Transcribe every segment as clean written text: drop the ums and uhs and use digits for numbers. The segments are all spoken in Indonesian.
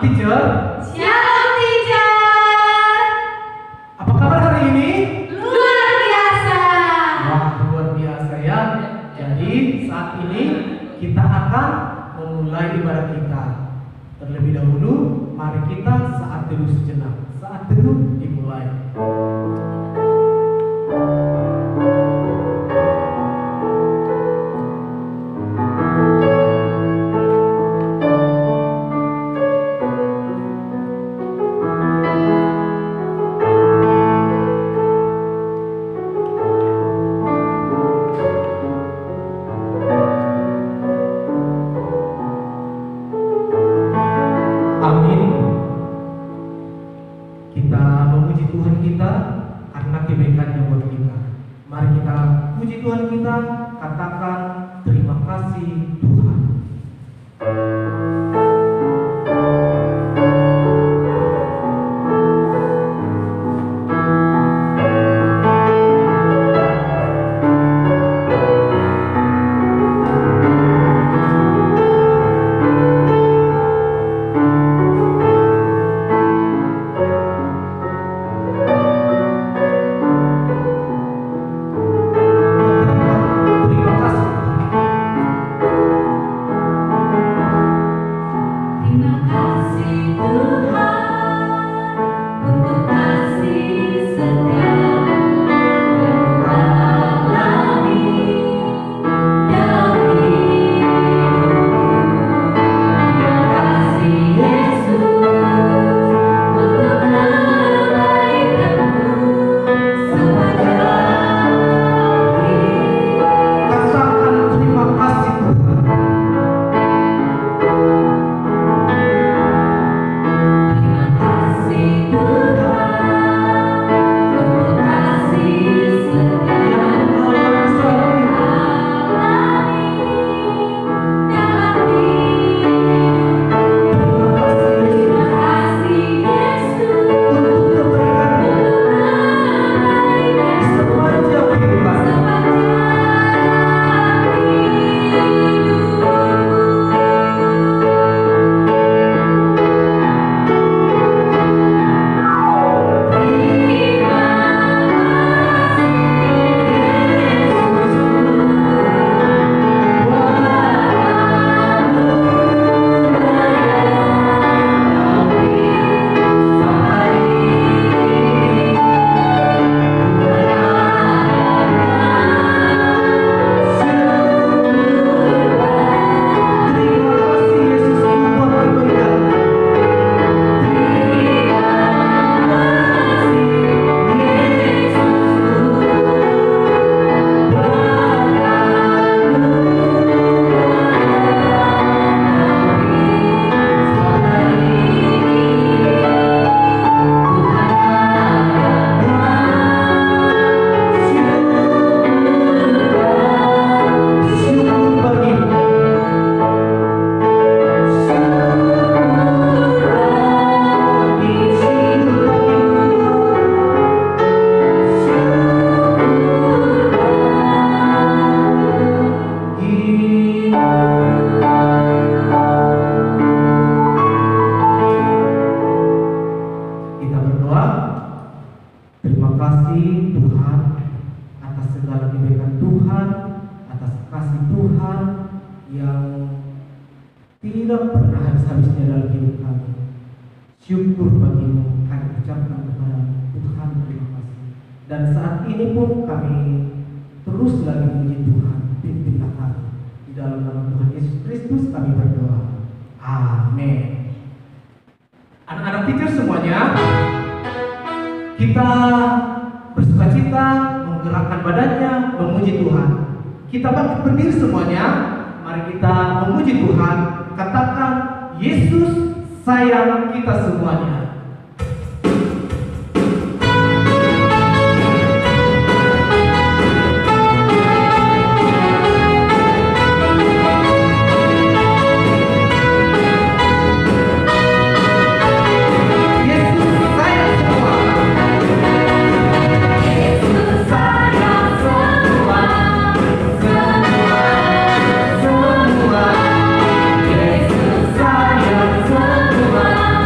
teacher. Shalom teacher. Apa kabar hari ini? Luar biasa. Wah, luar biasa ya. Jadi saat ini kita akan memulai ibadah kita. Terlebih dahulu, mari kita saat teduh sejenak. Saat teduh dimulai. Kita bangkit berdiri semuanya. Mari kita memuji Tuhan. Katakan, Yesus sayang kita semuanya. Semua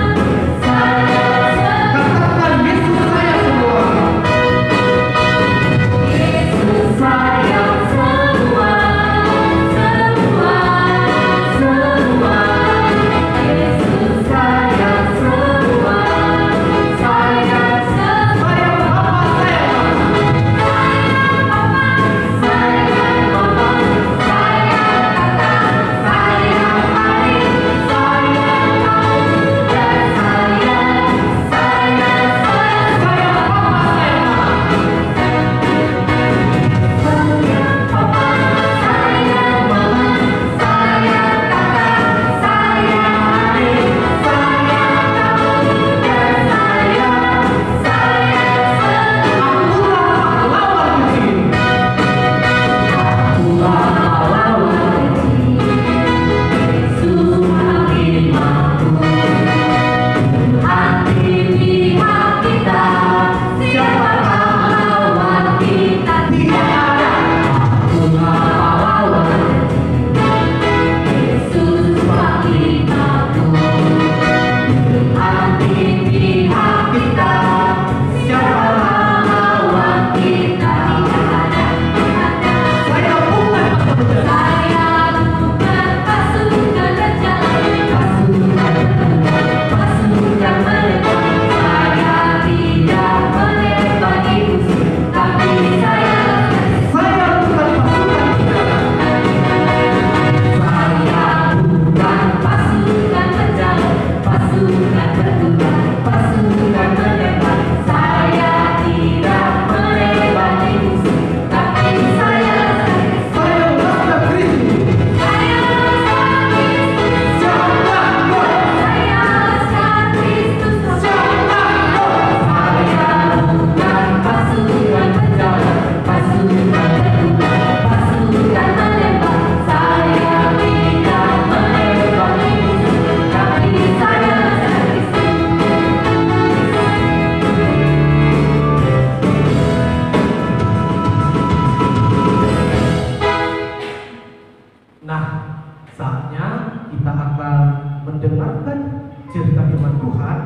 cerita firman Tuhan.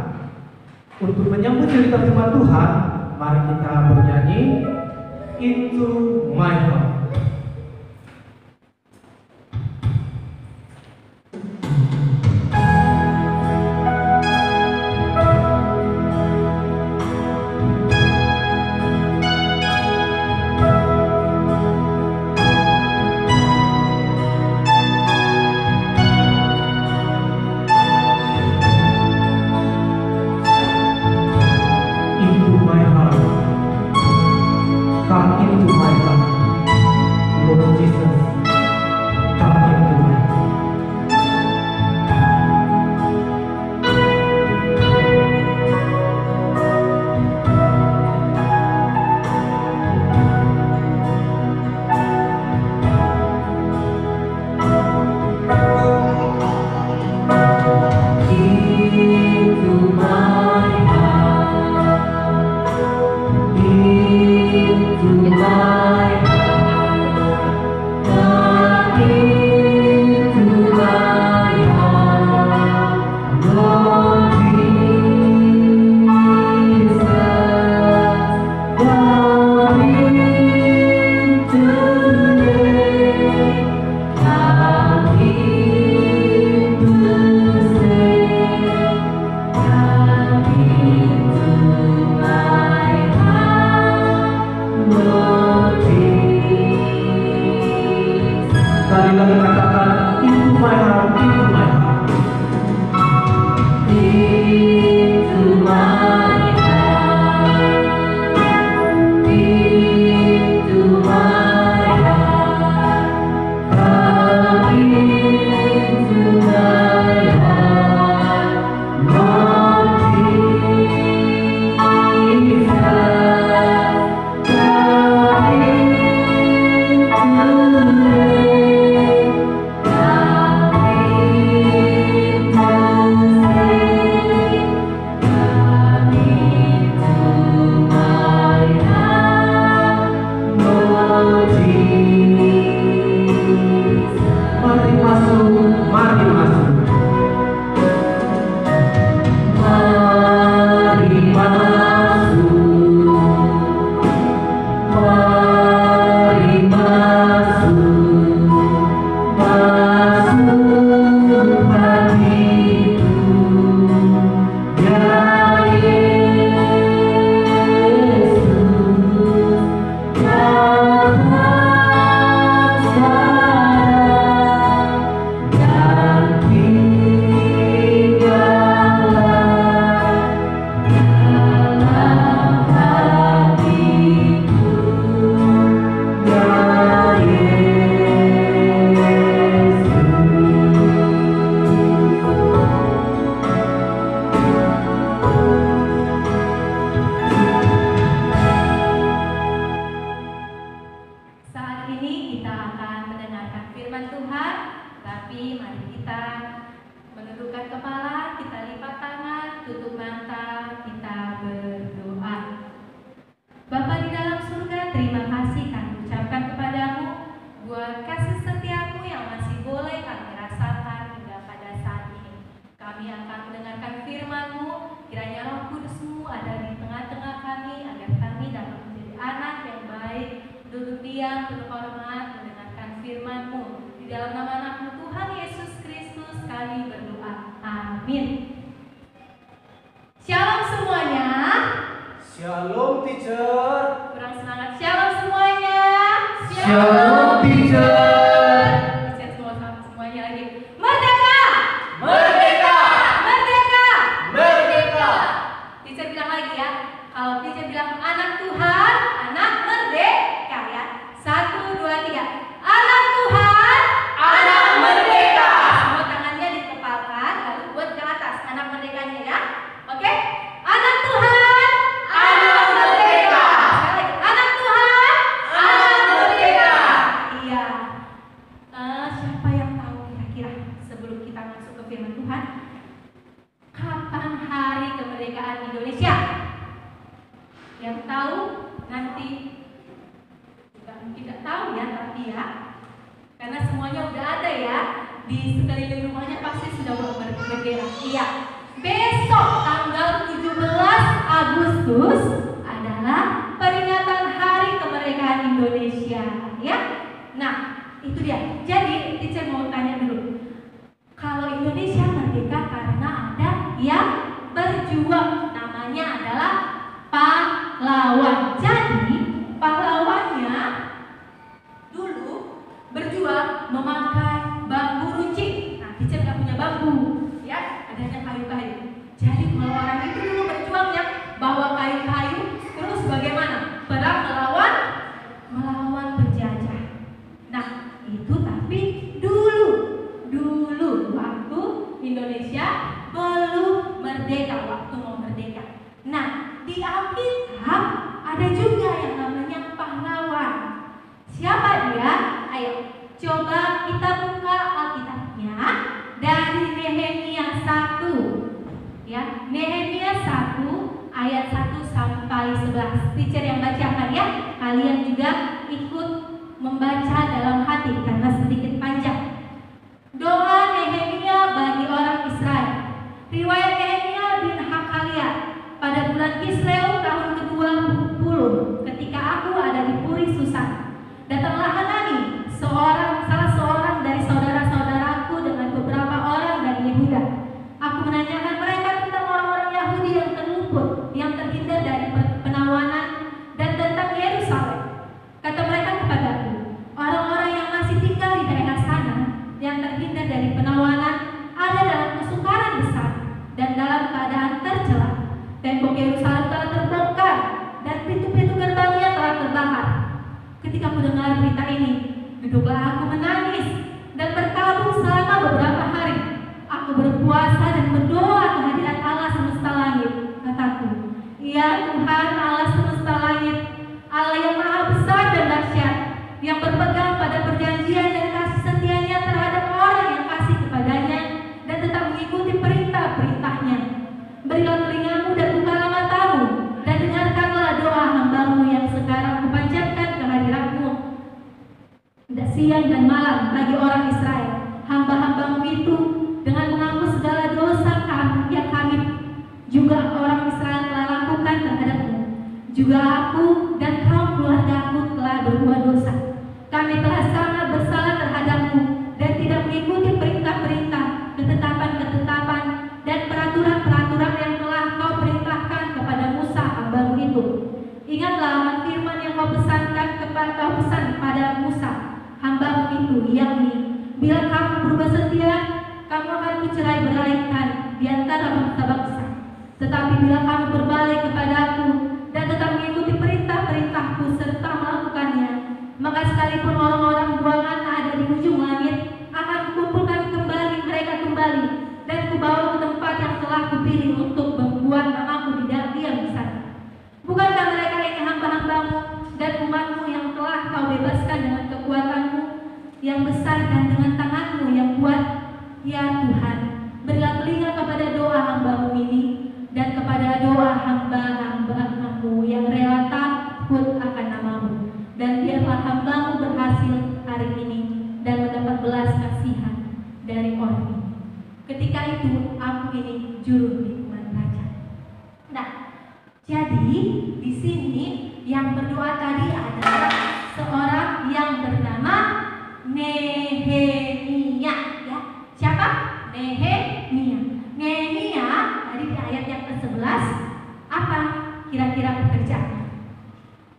Untuk menyambut cerita firman Tuhan, mari kita bernyanyi Into My Heart. besok tanggal 17 Agustus adalah peringatan Hari Kemerdekaan Indonesia, ya. Nah, itu dia. Jadi, teacher mau tanya dulu. Kalau Indonesia merdeka karena ada yang berjuang, namanya adalah pahlawan. Jadi, pahlawannya dulu berjuang memakai bambu runcing. Nah, teacher nggak punya bambu, ya, adanya kayu-kayu. Jadi kalau orang itu dulu berjuangnya bawa kayu-kayu, terus bagaimana? Perang melawan penjajah. Nah, itu tapi dulu waktu Indonesia belum merdeka, waktu mau merdeka. Nah, di Alkitab ada juga yang namanya pahlawan. Siapa dia? Ayo, coba kita buka Alkitabnya dari Nehemia 1. Ya, Nehemia 1 ayat 1 sampai 11. Teacher yang bacakan ya. Kalian juga ikut membaca dalam hati karena sedikit panjang. Doa Nehemia bagi orang Israel. Riwayat Nehemia bin Hakalia. Pada bulan Kisleu tahun ke-20, ketika aku ada di Puri Susan, datanglah Hanani, salah seorang dari saudara-saudaraku dengan beberapa orang dari Yehuda. Aku menanyakan mereka tentang orang-orang Yahudi yang terluput, yang terhindar dari penawanan, dan tentang Yerusalem. Kata mereka kepadaku, orang-orang yang masih tinggal di daerah sana, yang terhindar dari penawanan, ada dalam kesukaran besar dan dalam keadaan tercela. Tembok Yerusalem telah terbongkar dan pintu-pintu gerbangnya telah terbakar. Ketika mendengar berita ini, duduklah aku menangis dan berkabung selama beberapa hari. Aku berpuasa dan berdoa kehadirat Allah semesta langit. Kataku, ya Tuhan Allah semesta langit, Allah yang maha besar dan dahsyat, yang berpegang pada perjanjian dan kasih setianya terhadap orang yang kasih kepadanya dan tetap mengikuti perintah-perintahnya. Berilah telingamu dan bukalah matamu dan dengarkanlah doa hambamu yang sekarang kupanjatkan kehadiratmu siang dan malam bagi orang Israel. Hamba-hambamu itu dengan mengaku segala dosa yang kami juga orang Israel telah lakukan terhadapmu. Juga aku dan kaum keluargaku telah berbuat dosa. Kami telah sangat bersalah terhadapmu dan tidak mengikuti perintah-perintah, ketetapan-ketetapan dan peraturan-peraturan yang telah kau perintahkan kepada Musa hambamu itu. Ingatlah firman yang kau pesan kepada Musa hambamu itu, yakni bila kamu berubah setia, kamu akan kucerai beraikan di antara bangsa-bangsa. Tetapi bila kamu berbalik kepadaku dan tetap mengikuti perintah-perintahku serta melakukannya, maka sekalipun orang-orang buangan ada di ujung langit, akan kukumpulkan mereka kembali dan kubawa ke tempat yang telah kupilih untuk membuat namaku diam di sana. Bukankah mereka ini hamba-hambamu dan umatmu yang telah kau bebaskan dengan kekuatanmu yang besar dan dengan tanganmu yang kuat? Ya Tuhan, berilah telinga kepada doa hambamu ini dan kepada doa hamba-hambamu yang rela takut akan namamu, dan biarlah hambamu berhasil hari ini dan mendapat belas kasihan dari orang ini. Ketika itu aku ini juru hukuman raja. Nah, jadi di sini yang berdoa tadi adalah seorang yang bernama Nehemia, ya. Siapa? Nehemia. Nehemia tadi di ayat yang ke-11 apa kira-kira pekerjaannya?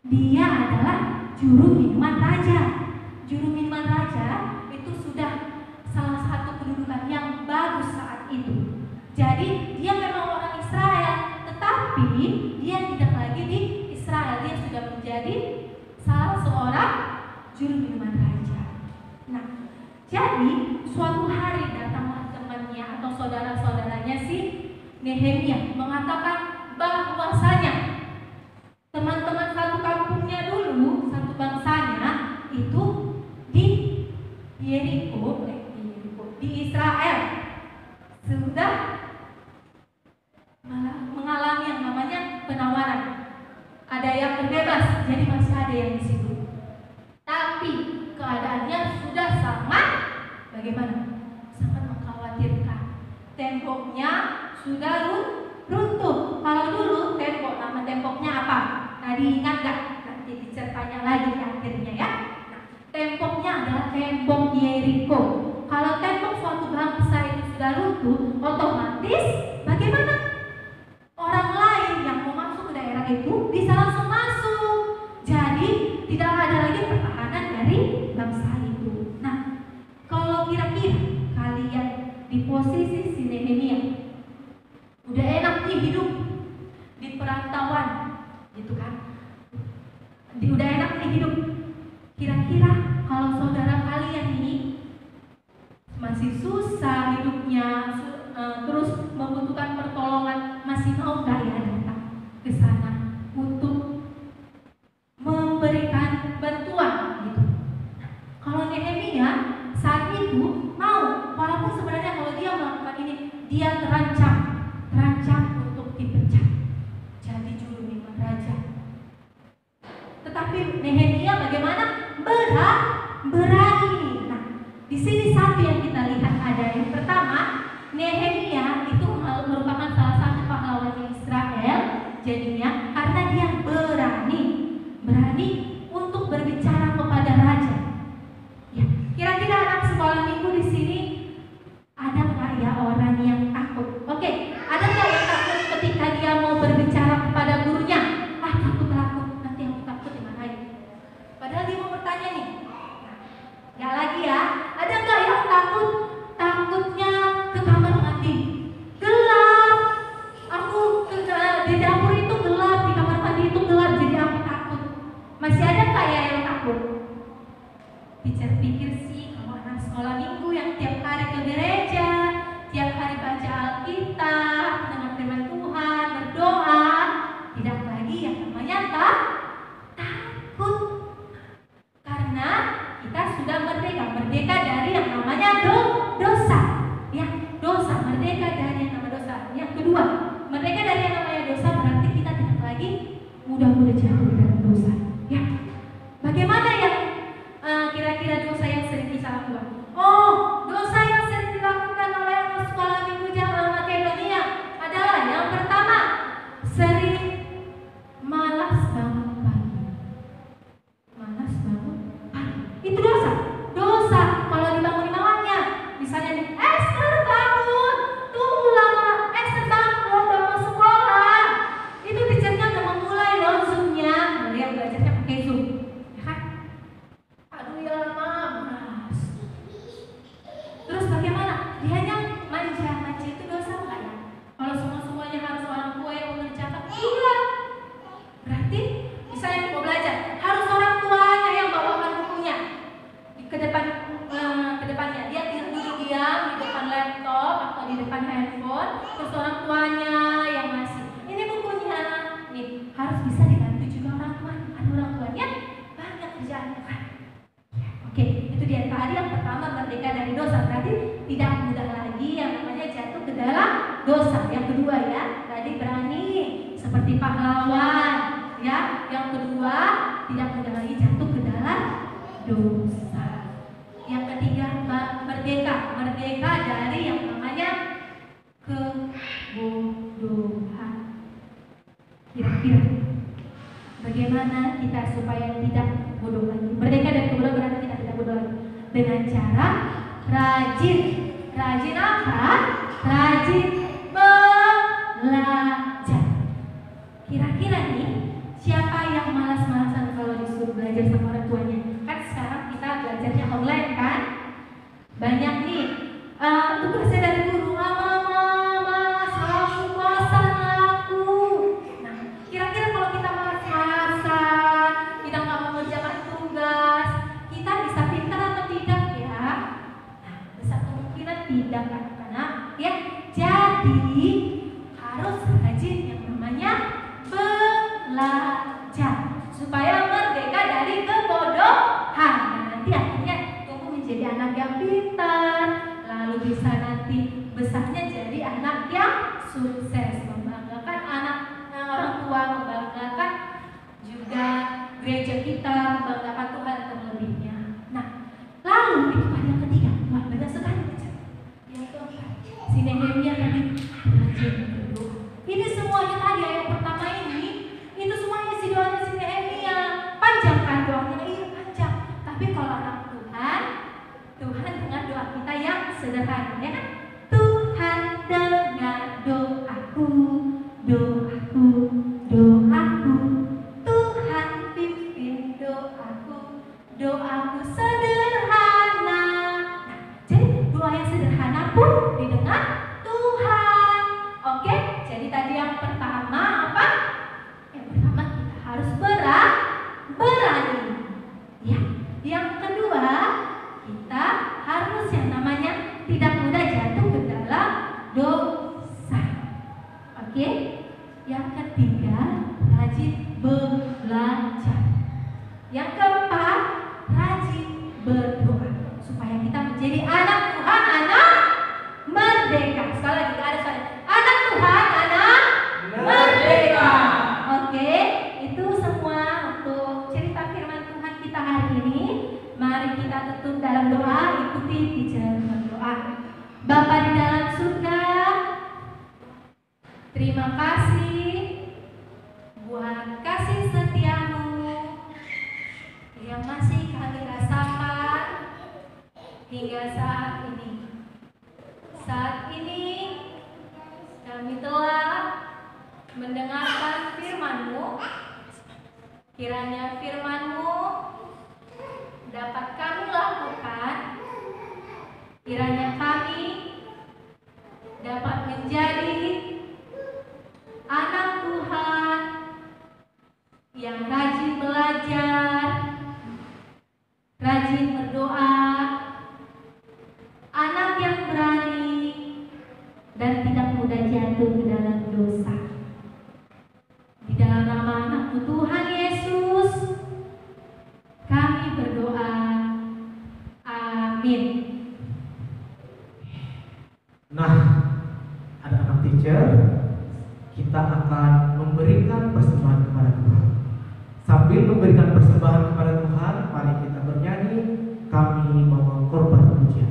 Dia adalah juru minuman raja. Juru minuman raja itu sudah salah satu kedudukan yang bagus saat itu. Jadi dia memang orang Israel, tetapi dia tidak lagi di Israel, dia sudah menjadi salah seorang juru minuman raja. Nah, jadi suatu hari datanglah temannya atau saudara-saudaranya si Nehemia mengatakan bahwasanya teman-teman satu kampungnya dulu, satu bangsanya itu di Yeriko, di Israel sudah mengalami yang namanya penawaran. Ada yang terbebas, jadi masih ada yang di situ. Tapi keadaannya sudah sangat bagaimana? Sangat mengkhawatirkan. Temboknya sudah runtuh. Kalau dulu tembok, nama temboknya apa? Tadi ingat gak? Nanti diceritakan lagi di akhirnya ya. Nah, temboknya adalah tembok Yeriko. Kalau tembok suatu bangsa itu sudah runtuh, otomatis bagaimana? Orang lain yang mau masuk ke daerah itu bisa langsung masuk. Jadi tidak ada lagi pertahanan dari bangsa itu. Nah, kalau kira-kira kalian di posisi si Nehemia, udah enak nih hidup di perantauan, gitu kan? Udah enak nih hidup. Kira-kira kalau saudara kalian ini masih susah hidupnya, terus membutuhkan pertolongan, masih mau nggak ya datang ke sana untuk memberikan bantuan gitu? Kalau Nehemia saat itu mau, walaupun sebenarnya kalau dia melakukan ini dia terancam untuk dipecat jadi juru bicara raja. Tetapi Nehemia bagaimana? Berani. Nah, di sini satu yang kita lihat ada yang pertama, Nehemia itu merupakan salah satu pahlawan Israel jadinya karena dia berani untuk berbicara kepada raja. Ya, kira-kira anak sekolah minggu di sini ada nggak ya orang yang takut? Oke, ada nggak yang takut ketika dia mau berbicara kepada gurunya? Takut, nanti aku takut dimarahin. Padahal dia mau bertanya nih. Nggak lagi ya. Ada nggak yang takutnya ke kamar mandi? Gelap. Aku di dapur itu gelap, di kamar mandi itu gelap, jadi aku takut. Masih ada nggak ya yang takut? Pikir sih kalau anak sekolah minggu yang tiap hari ke gereja, tiap hari baca Alkitab, mendengar firman Tuhan, berdoa, tidak lagi yang namanya takut. Karena kita sudah merdeka dari yang namanya dosa. Ya, dosa, merdeka dari yang namanya dosa. Yang kedua, merdeka dari yang namanya dosa berarti kita tidak lagi mudah-mudah jatuh dalam dosa. Ya, bagaimana yang kira-kira dosa yang sering kita lakukan? Oh, dosa yang sering dilakukan oleh anak sekolah minggu Jamaah Makedonia adalah yang pertama, sering malas bangun pagi. Itu dosa. Kalau dibangun imamannya, misalnya nih, Esther bangun, tunggu lama, Esther bangun, udah mau sekolah. Itu teachernya udah memulai loh Zoom-nya. Dia belajarnya pakai Zoom, ya kan? Aduh ya malas. Terus bagaimana? Dianya manja itu dosa nggak ya? Kalau semuanya harus orang tua yang mengerjakan, iya. Berarti misalnya mau belajar, harus orang tuanya yang bawakan bukunya ke depannya. Dia diam di depan laptop atau di depan handphone, terus orang tuanya yang ngasih ini bukunya. Nih, harus bisa dibantu juga orang tua. Ada orang tuanya banyak kerjaannya kan. Oke, itu dia tadi yang pertama, merdeka dari dosa. Berarti tidak mudah lagi yang namanya jatuh ke dalam dosa. Yang kedua ya, tadi berani seperti pahlawan. Ya, yang kedua tidak mudah lagi jatuh ke dalam dosa. Yang ketiga, merdeka dari yang namanya kebodohan. Kira-kira bagaimana kita supaya tidak bodoh lagi? Merdeka dari kebodohan berarti kita tidak bodoh lagi dengan cara rajin apa? Rajin belajar. Kira-kira nih, siapa yang malas-malasan kalau disuruh belajar sama orang tuanya? Kan sekarang kita belajarnya online kan? Banyak nih tugasnya dari guru, malas, bosan aku. Nah, kira-kira kalau kita malas-malasan, kita nggak mau mengerjakan tugas, kita bisa pintar atau tidak ya? Nah, besar kemungkinan tidak kan? Karena ya, jadi harus rajin yang namanya belajar supaya merdeka dari kebodohan. Nah, nanti akhirnya tumbuh menjadi anak yang pintar, lalu bisa nanti besarnya jadi anak yang sukses, membanggakan orang tua, membanggakan juga gereja kita, membanggakan Tuhan dan lebihnya. Nah, lalu itu yang ketiga, wah banyak sekali. Yang keempat, si Nehemia tadi rajin doaku, doaku. Tuhan pimpin doaku sederhana. Nah, jadi doa yang sederhana pun didengar Tuhan. Oke, jadi tadi yang pertama apa? Yang pertama kita harus berani. Ya, yang kedua kita harus yang namanya tidak mudah jatuh ke dalam dosa. Oke, yang ketiga rajin belajar. Yang keempat rajin berdoa supaya kita menjadi anak Tuhan, anak merdeka. Sekali lagi ada saya, anak Tuhan, anak merdeka. Oke, itu semua untuk cerita firman Tuhan kita hari ini. Mari kita tutup dalam doa, ikuti teacher berdoa. Bapa di dalam surga, terima kasih buat kasih setiamu yang masih kami rasakan hingga saat ini. Saat ini kami telah mendengarkan firman-Mu. Kiranya firman-Mu dapat kami lakukan. Kiranya kami dapat menjadi anak Tuhan yang rajin belajar, rajin berdoa, anak yang berani dan tidak mudah jatuh ke dalam dosa. Di dalam nama anak-Mu Tuhan Yesus kami berdoa. Amin. Nah, ada anak teacher, kita akan memberikan persembahan kepada Tuhan. Sambil memberikan persembahan kepada Tuhan, mari kita bernyanyi, kami bawa korban pujian.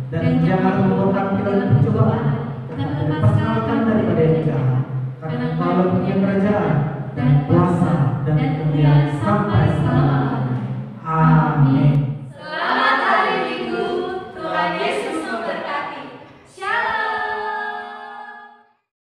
Dan jangan membawa kami dalam pencobaan, dan lepaskan kami daripada yang jahat. Karena dan